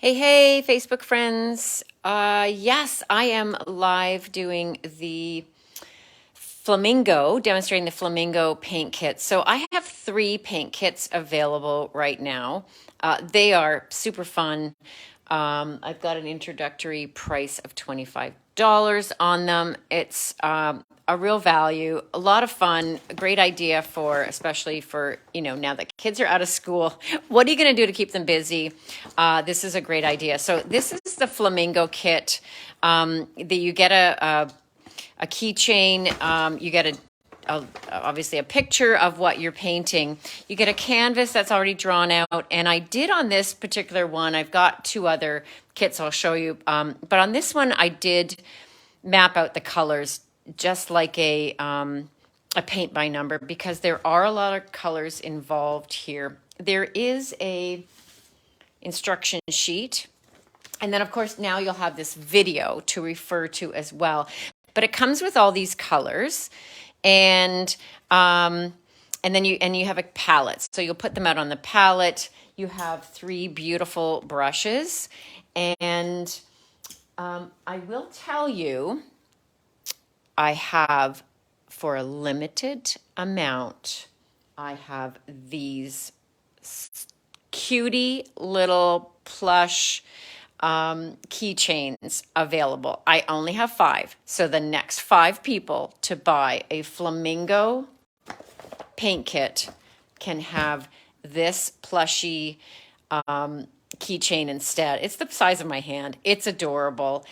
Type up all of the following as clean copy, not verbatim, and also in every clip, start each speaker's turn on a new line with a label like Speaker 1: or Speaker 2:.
Speaker 1: Hey, Facebook friends. Yes, I am live doing the demonstrating the Flamingo paint kits. So I have 3 paint kits available right now. They are super fun. I've got an introductory price of $25 on them. It's a real value, a lot of fun, a great idea for, especially for, now that kids are out of school, what are you going to do to keep them busy? This is a great idea. So this is the Flamingo kit. You get a keychain, you get obviously a picture of what you're painting. You get a canvas that's already drawn out. And I did on this particular one, I've got 2 other kits I'll show you. But on this one, I did map out the colors just like a paint by number, because there are a lot of colors involved here. There is a instruction sheet. And then of course, now you'll have this video to refer to as well. But it comes with all these colors, and then you have a palette. So you'll put them out on the palette. You have 3 beautiful brushes, and I will tell you, I have, for a limited amount, I have these cutie little plush keychains available. I only have 5. So the next 5 people to buy a Flamingo paint kit can have this plushy keychain instead. It's the size of my hand. It's adorable.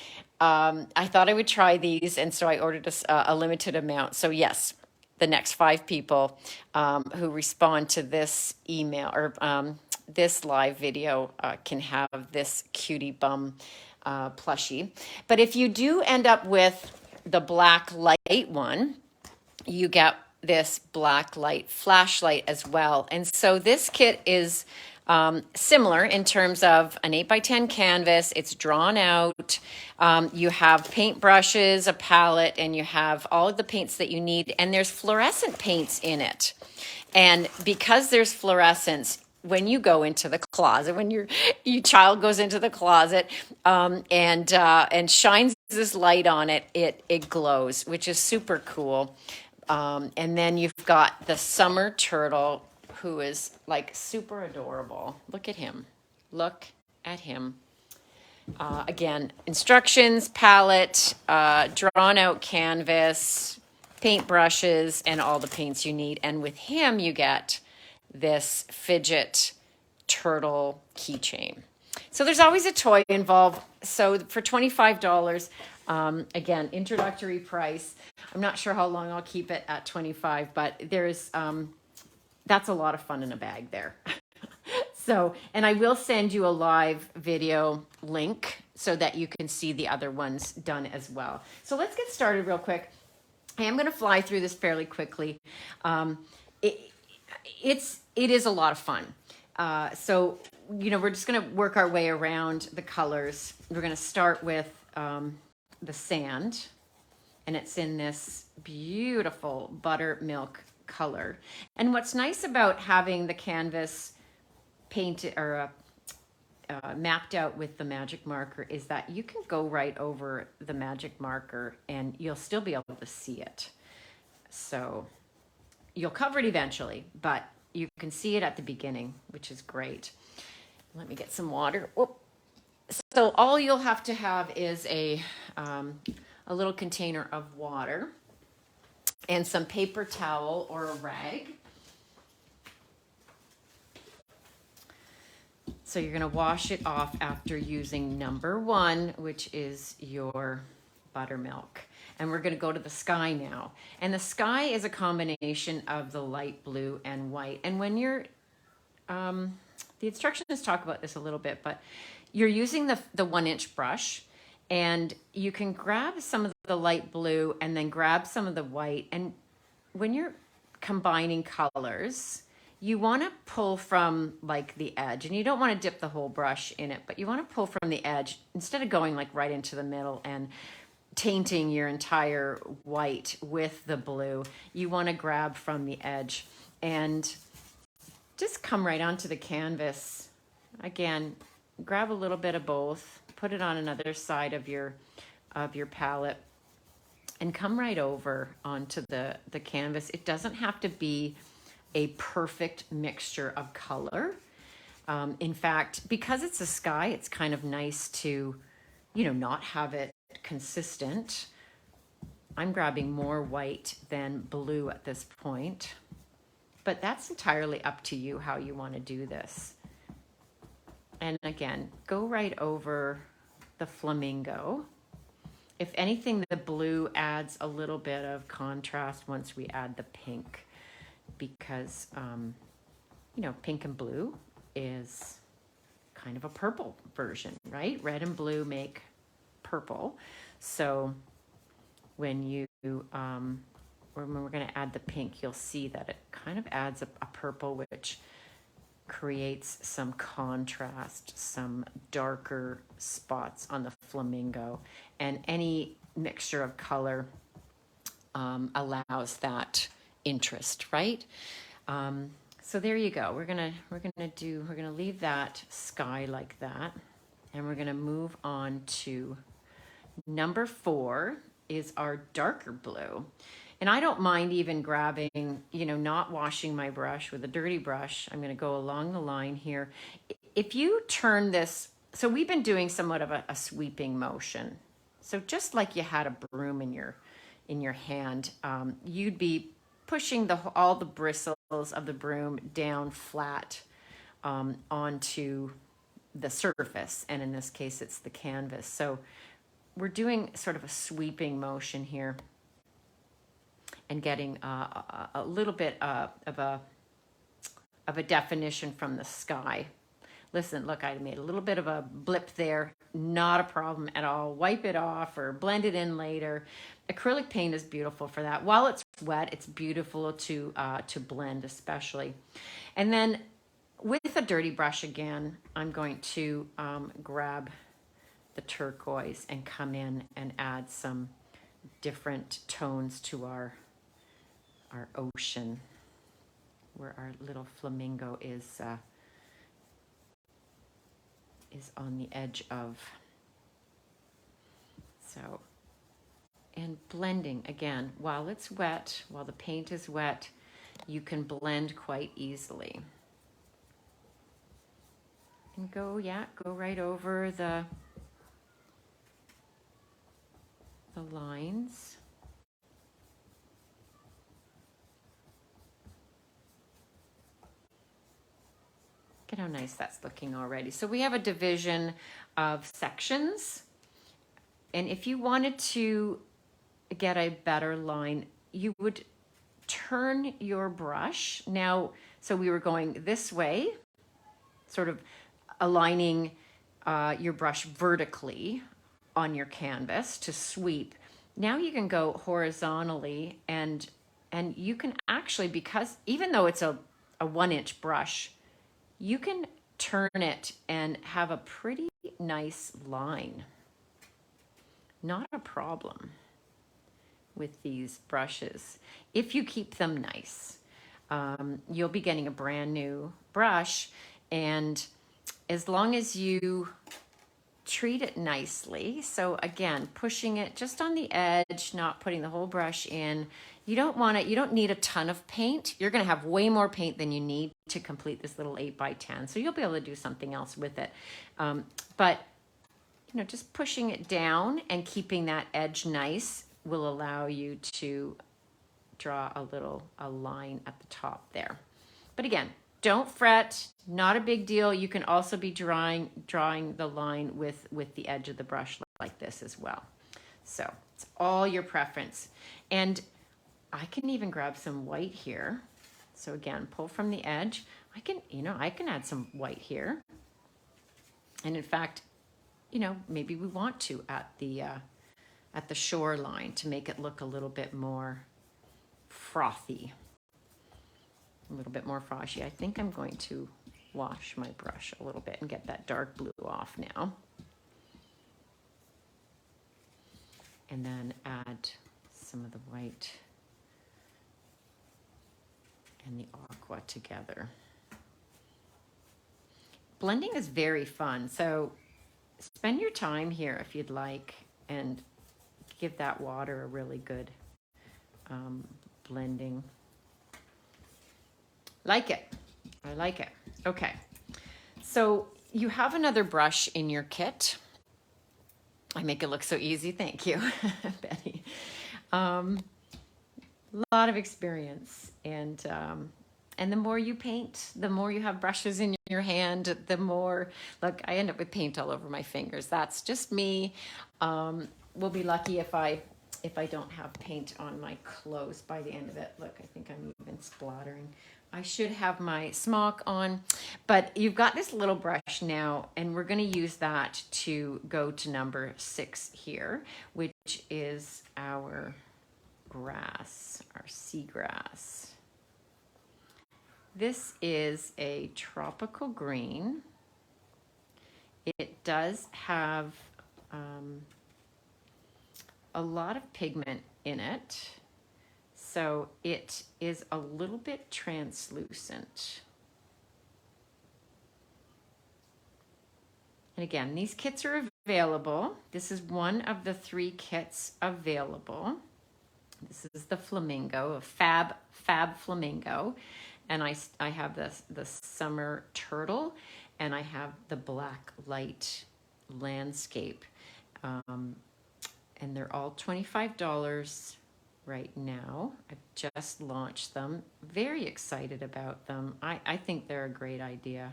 Speaker 1: I thought I would try these, and so I ordered a limited amount. So yes, the next 5 people who respond to this email or this live video can have this cutie bum plushie. But if you do end up with the black light one, you get this black light flashlight as well. And so this kit is similar in terms of an 8x10 canvas. It's drawn out. You have paint brushes, a palette, and you have all of the paints that you need. And there's fluorescent paints in it. And because there's fluorescence, when you go into the closet, when your child goes into the closet and shines this light on it, it glows, which is super cool. And then you've got the summer turtle, who is like super adorable. Look at him. Look at him. Again, instructions, palette, drawn out canvas, paint brushes, and all the paints you need. And with him, you get this fidget turtle keychain. So there's always a toy involved. So for $25, again, introductory price. I'm not sure how long I'll keep it at 25, but there's that's a lot of fun in a bag there. So, and I will send you a live video link so that you can see the other ones done as well. So let's get started real quick. I am going to fly through this fairly quickly. It is a lot of fun. So, we're just going to work our way around the colors. We're going to start with the sand, and it's in this beautiful buttermilk color. And what's nice about having the canvas painted or mapped out with the magic marker is that you can go right over the magic marker and you'll still be able to see it. So you'll cover it eventually, but you can see it at the beginning, which is great. Let me get some water. Whoop. So all you'll have to have is a little container of water and some paper towel or a rag. So you're going to wash it off after using number 1, which is your buttermilk. And we're going to go to the sky now. And the sky is a combination of the light blue and white. And when you're, the instructions talk about this a little bit, but you're using the 1-inch brush, and you can grab some of the light blue and then grab some of the white. And when you're combining colors, you want to pull from like the edge, and you don't want to dip the whole brush in it, but you want to pull from the edge instead of going like right into the middle and tainting your entire white with the blue. You want to grab from the edge and just come right onto the canvas. Again, grab a little bit of both, put it on another side of your palette, and come right over onto the canvas. It doesn't have to be a perfect mixture of color. In fact, because it's a sky, it's kind of nice to, not have it consistent. I'm grabbing more white than blue at this point, but that's entirely up to you how you want to do this. And again, go right over the flamingo. If anything, the blue adds a little bit of contrast once we add the pink, because, pink and blue is kind of a purple version, right? Red and blue make purple. So when when we're going to add the pink, you'll see that it kind of adds a purple, which creates some contrast, some darker spots on the flamingo, and any mixture of color allows that interest, right? So there you go. We're gonna leave that sky like that, and we're gonna move on to number 4 is our darker blue. And I don't mind even grabbing, not washing my brush with a dirty brush. I'm going to go along the line here. If you turn this, so we've been doing somewhat of a sweeping motion. So just like you had a broom in your hand, you'd be pushing all the bristles of the broom down flat onto the surface. And in this case, it's the canvas. So we're doing sort of a sweeping motion here, and getting a little bit of a definition from the sky. Listen, look, I made a little bit of a blip there. Not a problem at all. Wipe it off or blend it in later. Acrylic paint is beautiful for that. While it's wet, it's beautiful to blend, especially. And then with a dirty brush again, I'm going to grab the turquoise and come in and add some different tones to our ocean, where our little flamingo is on the edge of. So, and blending again, while it's wet, while the paint is wet, you can blend quite easily. And go right over the lines. Look at how nice that's looking already. So we have a division of sections. And if you wanted to get a better line, you would turn your brush. Now, so we were going this way, sort of aligning your brush vertically on your canvas to sweep. Now you can go horizontally, and you can actually, because even though it's a 1-inch brush, you can turn it and have a pretty nice line. Not a problem with these brushes if you keep them nice. You'll be getting a brand new brush, and as long as you treat it nicely, so again, pushing it just on the edge, not putting the whole brush in. You don't need a ton of paint. You're going to have way more paint than you need to complete this little 8x10. So you'll be able to do something else with it. But just pushing it down and keeping that edge nice will allow you to draw a line at the top there. But again, don't fret, not a big deal. You can also be drawing the line with the edge of the brush like this as well. So it's all your preference. And I can even grab some white here. So again, pull from the edge. I can add some white here. And in fact, maybe we want to at the shoreline to make it look a little bit more frothy. A little bit more frosty. I think I'm going to wash my brush a little bit and get that dark blue off now. And then add some of the white and the aqua together. blending is very fun. So spend your time here if you'd like and give that water a really good blending. Like it. I like it. Okay. So you have another brush in your kit. I make it look so easy. Thank you, Betty. A lot of experience, and the more you paint, the more you have brushes in your hand, the more, look, I end up with paint all over my fingers. That's just me. We'll be lucky if I don't have paint on my clothes by the end of it. Look, I think I'm even splattering. I should have my smock on, but you've got this little brush now, and we're going to use that to go to number 6 here, which is our grass, our seagrass. This is a tropical green. It does have a lot of pigment in it. So it is a little bit translucent. And again, these kits are available. This is one of the 3 kits available. This is the Flamingo, Fab Flamingo. And I have the summer turtle, and I have the black light landscape. And they're all $25. Right now. I've just launched them. Very excited about them. I think they're a great idea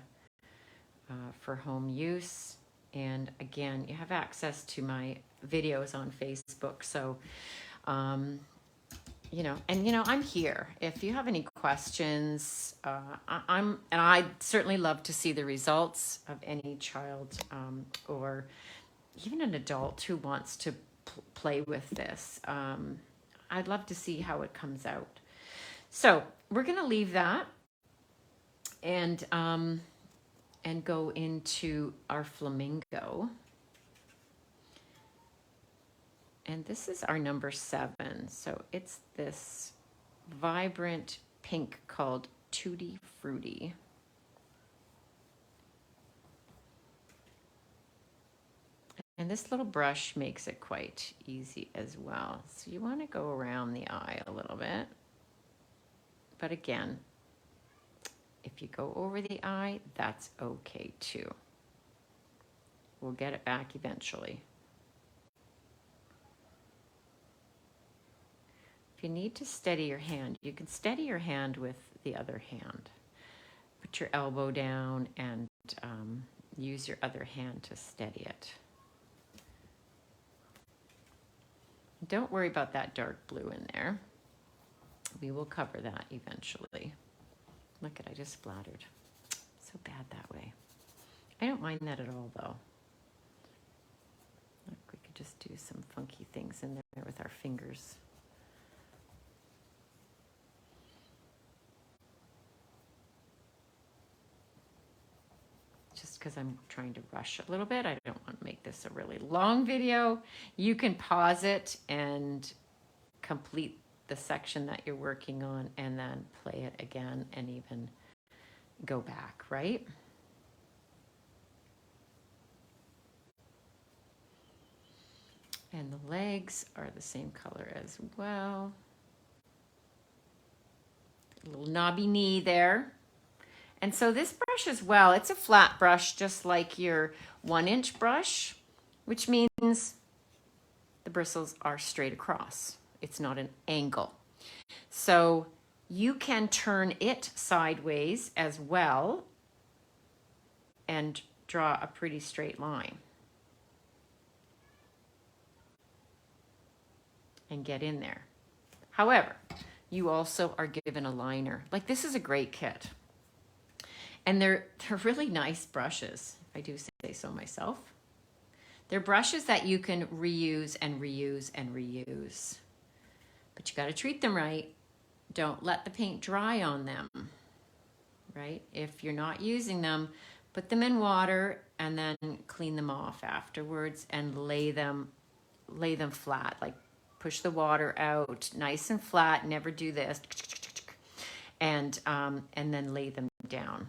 Speaker 1: for home use. And again, you have access to my videos on Facebook. So, I'm here. If you have any questions, I'd certainly love to see the results of any child or even an adult who wants to play with this. I'd love to see how it comes out. So we're going to leave that and go into our flamingo. And this is our number 7. So it's this vibrant pink called Tutti Frutti. And this little brush makes it quite easy as well. So you want to go around the eye a little bit. But again, if you go over the eye, that's okay too. We'll get it back eventually. If you need to steady your hand, you can steady your hand with the other hand. Put your elbow down and use your other hand to steady it. Don't worry about that dark blue in there. We will cover that eventually. Look at, I just splattered. So bad that way. I don't mind that at all though. Look, we could just do some funky things in there with our fingers. Because I'm trying to rush a little bit. I don't want to make this a really long video. You can pause it and complete the section that you're working on and then play it again and even go back, right? And the legs are the same color as well. A little knobby knee there. And so this brush as well, it's a flat brush just like your 1-inch brush, which means the bristles are straight across. It's not an angle. So you can turn it sideways as well and draw a pretty straight line. And get in there. However, you also are given a liner. Like this is a great kit. And they're really nice brushes, if I do say so myself. They're brushes that you can reuse and reuse and reuse. But you got to treat them right. Don't let the paint dry on them, right? If you're not using them, put them in water and then clean them off afterwards and lay them flat. Like push the water out nice and flat. Never do this. And then lay them down.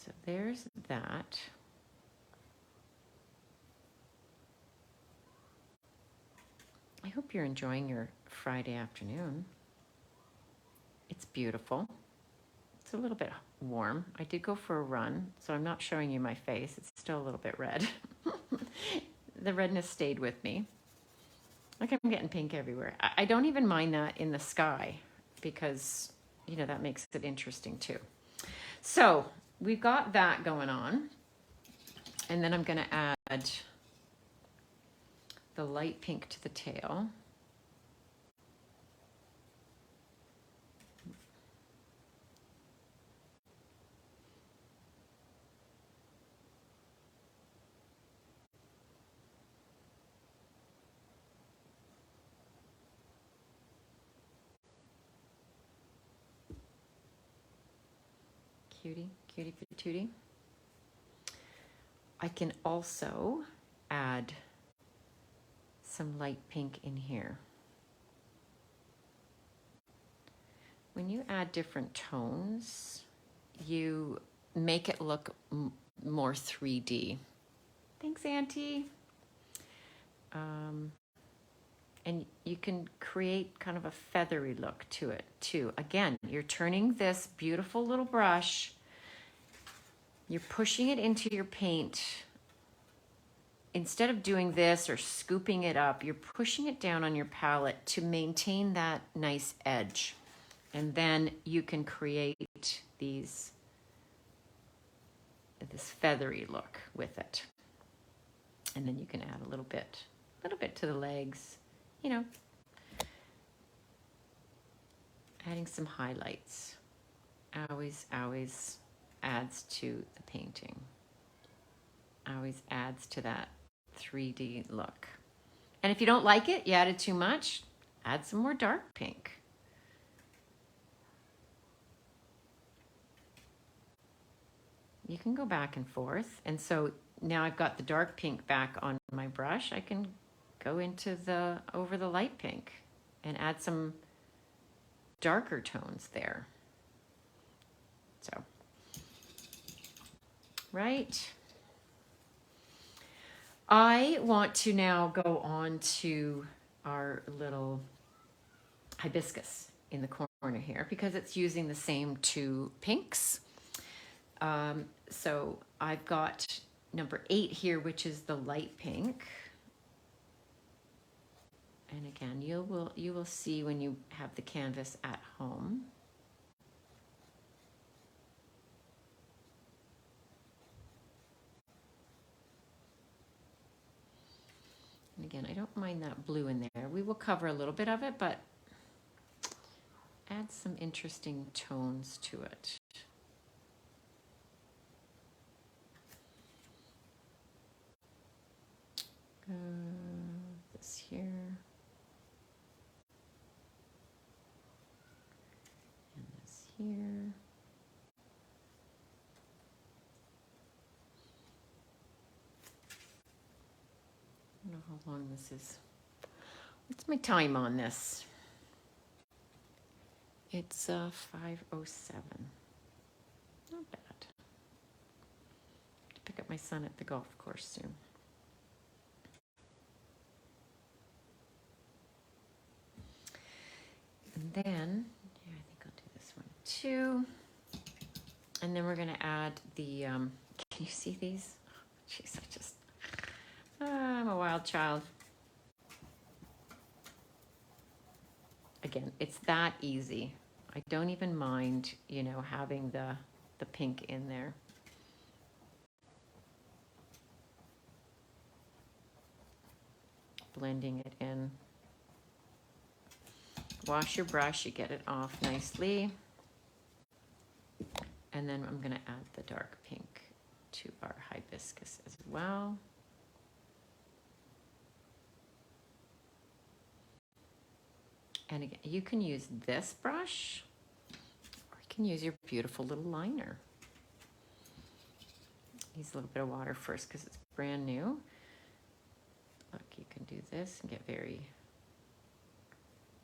Speaker 1: So there's that. I hope you're enjoying your Friday afternoon. It's beautiful. It's a little bit warm. I did go for a run, so I'm not showing you my face. It's still a little bit red. The redness stayed with me. Like I'm getting pink everywhere. I don't even mind that in the sky because, you know, that makes it interesting too. So we've got that going on. And then I'm going to add the light pink to the tail. Cutie, cutie patootie. I can also add some light pink in here. When you add different tones, you make it look more 3D. Thanks, Auntie. And you can create kind of a feathery look to it too. Again, you're turning this beautiful little brush, you're pushing it into your paint. Instead of doing this or scooping it up, you're pushing it down on your palette to maintain that nice edge. And then you can create this feathery look with it. And then you can add a little bit to the legs, you know, adding some highlights. Always adds to the painting. Always adds to that 3D look. And if you don't like it, you added too much, add some more dark pink. You can go back and forth. And so now I've got the dark pink back on my brush. I can go into over the light pink and add some darker tones there. So, right. I want to now go on to our little hibiscus in the corner here because it's using the same two pinks. So I've got number 8 here, which is the light pink. And again, you will see when you have the canvas at home. And again, I don't mind that blue in there. We will cover a little bit of it, but add some interesting tones to it. This here. And this here. I don't know how long this is. What's my time on this? It's 5:07. Not bad. To pick up my son at the golf course soon. And then, yeah, I think I'll do this one too. And then we're gonna add the, can you see these? Jeez, I'm a wild child. Again, it's that easy. I don't even mind, you know, having the pink in there. Blending it in. Wash your brush, you get it off nicely. And then I'm gonna add the dark pink to our hibiscus as well. And again, you can use this brush, or you can use your beautiful little liner. Use a little bit of water first because it's brand new. Look, you can do this and get very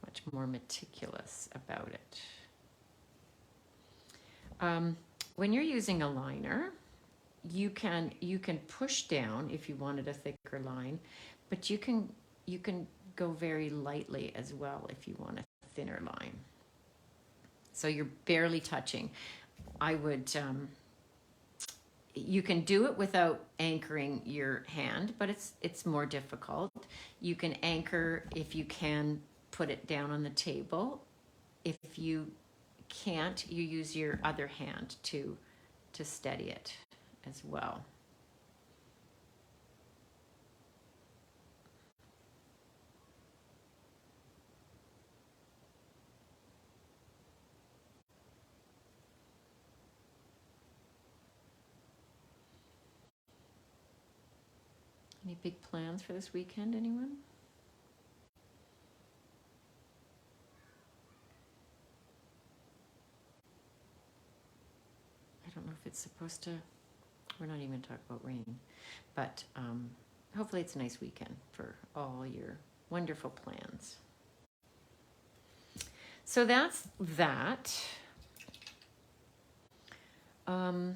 Speaker 1: much more meticulous about it. When you're using a liner, you can push down if you wanted a thicker line, but you can go very lightly as well if you want a thinner line. So you're barely touching. I would, you can do it without anchoring your hand, but it's more difficult. You can anchor if you can put it down on the table. If you can't, you use your other hand to steady it as well. Any big plans for this weekend, anyone? I don't know if it's supposed to, we're not even talking about rain, but hopefully it's a nice weekend for all your wonderful plans. So that's that. Okay,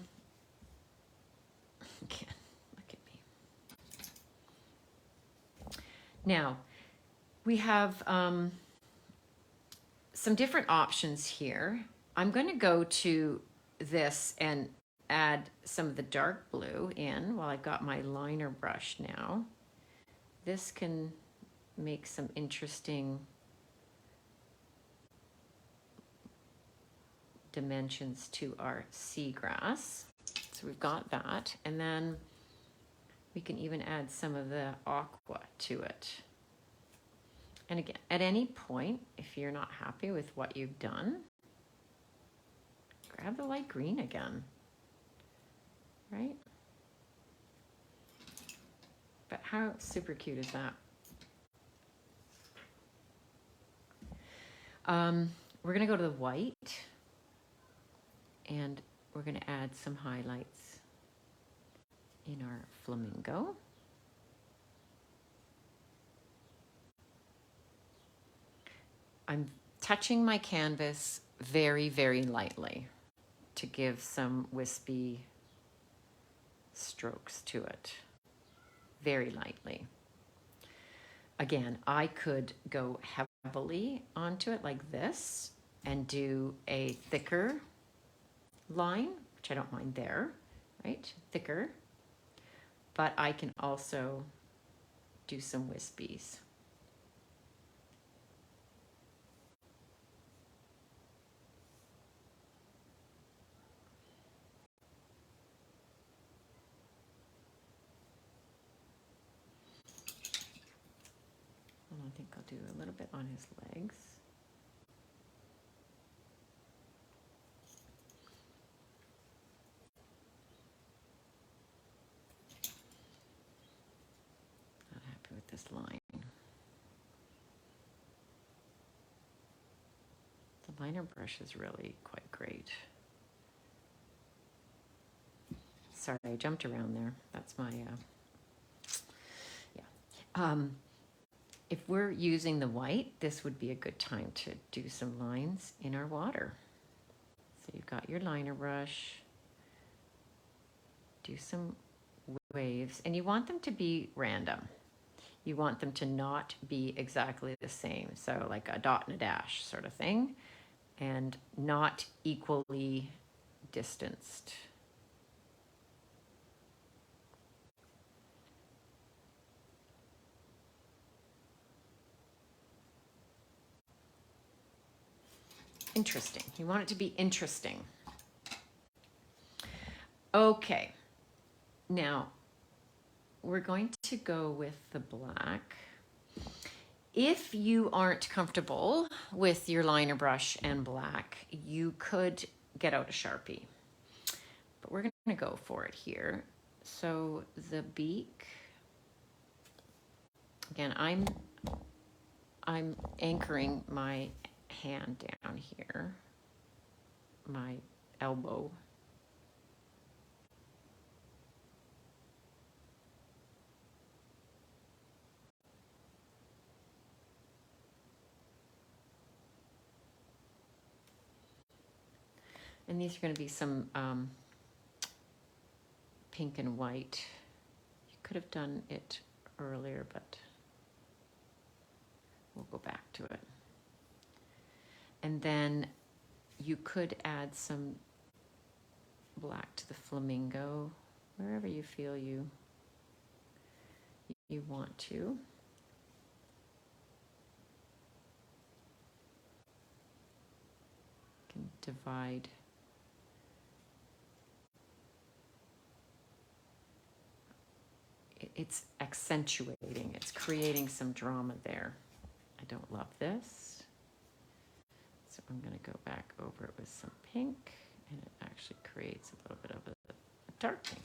Speaker 1: look at me. Now, we have some different options here. I'm going to go to this and add some of the dark blue in while I've got my liner brush now. This can make some interesting dimensions to our seagrass. So we've got that, and then we can even add some of the aqua to it. And again, at any point, if you're not happy with what you've done, grab the light green again, right? But how super cute is that? We're gonna go to the white, and we're gonna add some highlights in our flamingo. I'm touching my canvas very, very lightly to give some wispy strokes to it, very lightly. Again, I could go heavily onto it like this and do a thicker line, which I don't mind there, right? Thicker. But I can also do some wispies. And I think I'll do a little bit on his legs. Not happy with this line. The liner brush is really quite great. Sorry, I jumped around there. That's my, yeah. If we're using the white, this would be a good time to do some lines in our water. So you've got your liner brush, do some waves, and you want them to be random. You want them to not be exactly the same. So like a dot and a dash sort of thing, and not equally distanced. Interesting. You want it to be interesting. Okay. Now, we're going to go with the black. If you aren't comfortable with your liner brush and black, you could get out a Sharpie. But we're going to go for it here. So the beak, again, I'm anchoring my hand down here, my elbow. And these are going to be some pink and white. You could have done it earlier, but we'll go back to it. And then you could add some black to the flamingo, wherever you feel you want to. You can divide. It's accentuating, it's creating some drama there. I don't love this. So I'm going to go back over it with some pink, and it actually creates a little bit of a dark pink.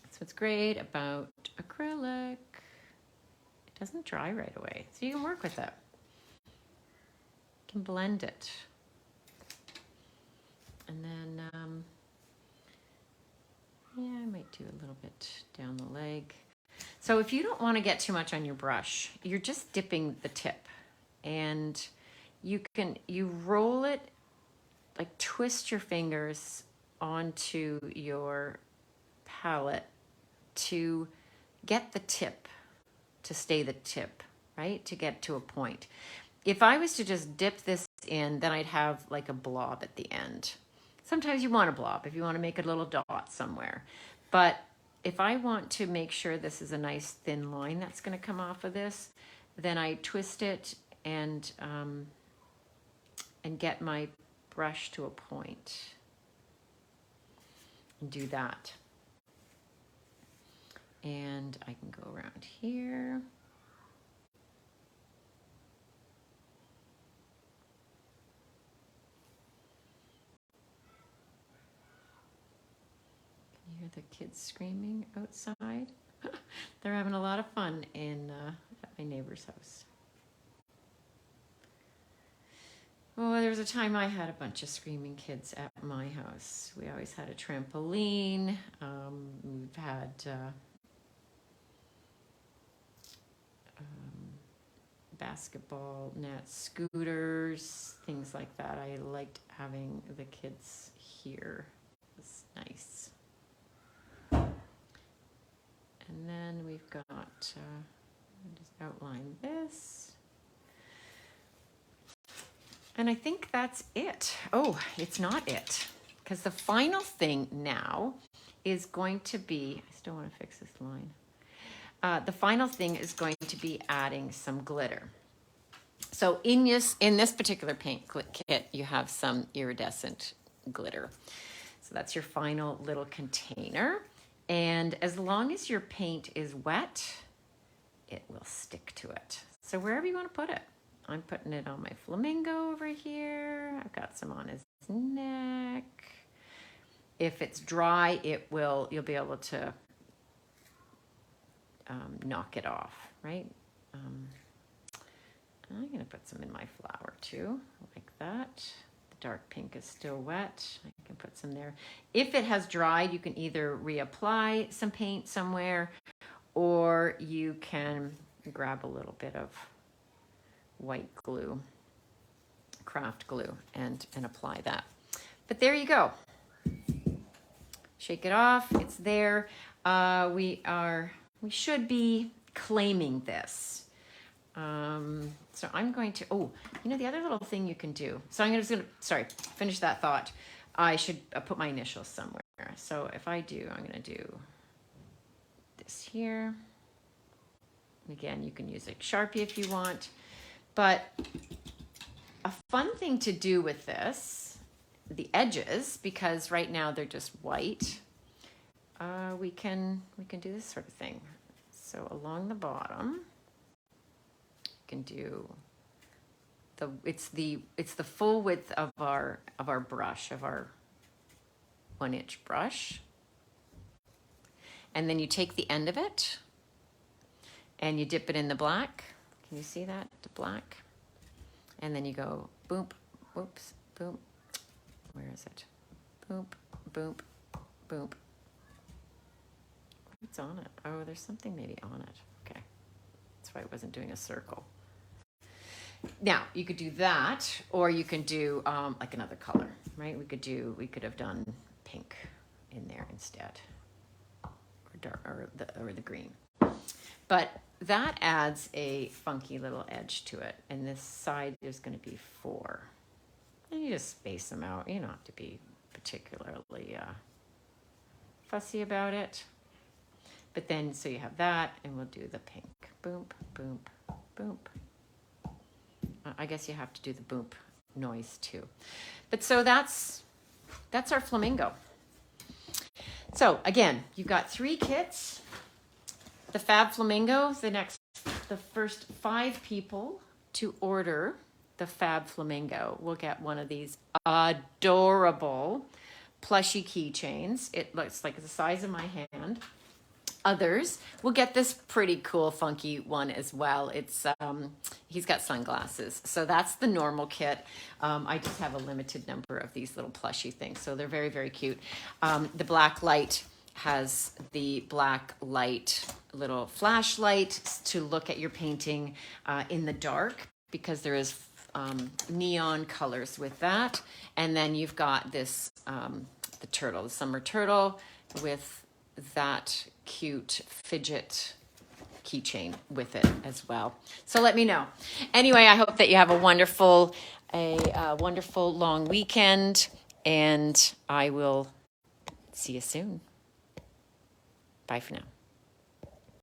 Speaker 1: That's what's great about acrylic. It doesn't dry right away, so you can work with it. You can blend it. And then, yeah, I might do a little bit down the leg. So if you don't want to get too much on your brush, you're just dipping the tip. And you roll it, like twist your fingers onto your palette to get the tip, to stay the tip, right? To get to a point. If I was to just dip this in, then I'd have like a blob at the end. Sometimes you want a blob if you want to make a little dot somewhere. But if I want to make sure this is a nice thin line that's going to come off of this, then I twist it and get my brush to a point and do that. And I can go around here. Hear the kids screaming outside. They're having a lot of fun at my neighbor's house. Oh, there was a time I had a bunch of screaming kids at my house. We always had a trampoline. We've had basketball net, scooters, things like that. I liked having the kids here. It was nice. And then we've got, I'll just outline this. And I think that's it. Oh, it's not it. Because the final thing now is going to be, I still want to fix this line. The final thing is going to be adding some glitter. So in this particular paint kit, you have some iridescent glitter. So that's your final little container. And as long as your paint is wet, it will stick to it. So wherever you want to put it. I'm putting it on my flamingo over here. I've got some on his neck. If it's dry, you'll be able to knock it off, right? I'm going to put some in my flower too, like that. The dark pink is still wet. I can put some there. If it has dried, you can either reapply some paint somewhere, or you can grab a little bit of white glue, craft glue, and apply that. But there you go. Shake it off. It's there. We should be claiming this. So I'm going to, the other little thing you can do. So I'm just going to, finish that thought. I should put my initials somewhere. So if I do, I'm going to do this here. Again, you can use a Sharpie if you want. But a fun thing to do with this, the edges, because right now they're just white, we can do this sort of thing. So along the bottom, you can do it's the full width of our brush, of our 1-inch brush. And then you take the end of it and you dip it in the black. Can you see that? The black. And then you go boom, whoops, boom. Where is it? Boom, boom, boom. What's on it? Oh, there's something maybe on it. Okay. That's why I wasn't doing a circle. Now you could do that, or you can do like another color, right? We could have done pink in there instead, or dark, or the green. But that adds a funky little edge to it. And this side is going to be 4. And you just space them out. You don't have to be particularly fussy about it. But then, so you have that, and we'll do the pink. Boom, boom, boom. I guess you have to do the boom noise too. But so that's our flamingo. So again, you've got 3 kits. The Fab Flamingo, the first 5 people to order the Fab Flamingo will get one of these adorable plushy keychains. It looks like the size of my hand. Others will get this pretty cool, funky one as well. It's he's got sunglasses, so that's the normal kit. I just have a limited number of these little plushy things, so they're very, very cute. The black light has the black light little flashlight to look at your painting in the dark, because there is neon colors with that. And then you've got this the summer turtle with that cute fidget keychain with it as well. So let me know. Anyway, I hope that you have a wonderful long weekend, and I will see you soon. Bye for now.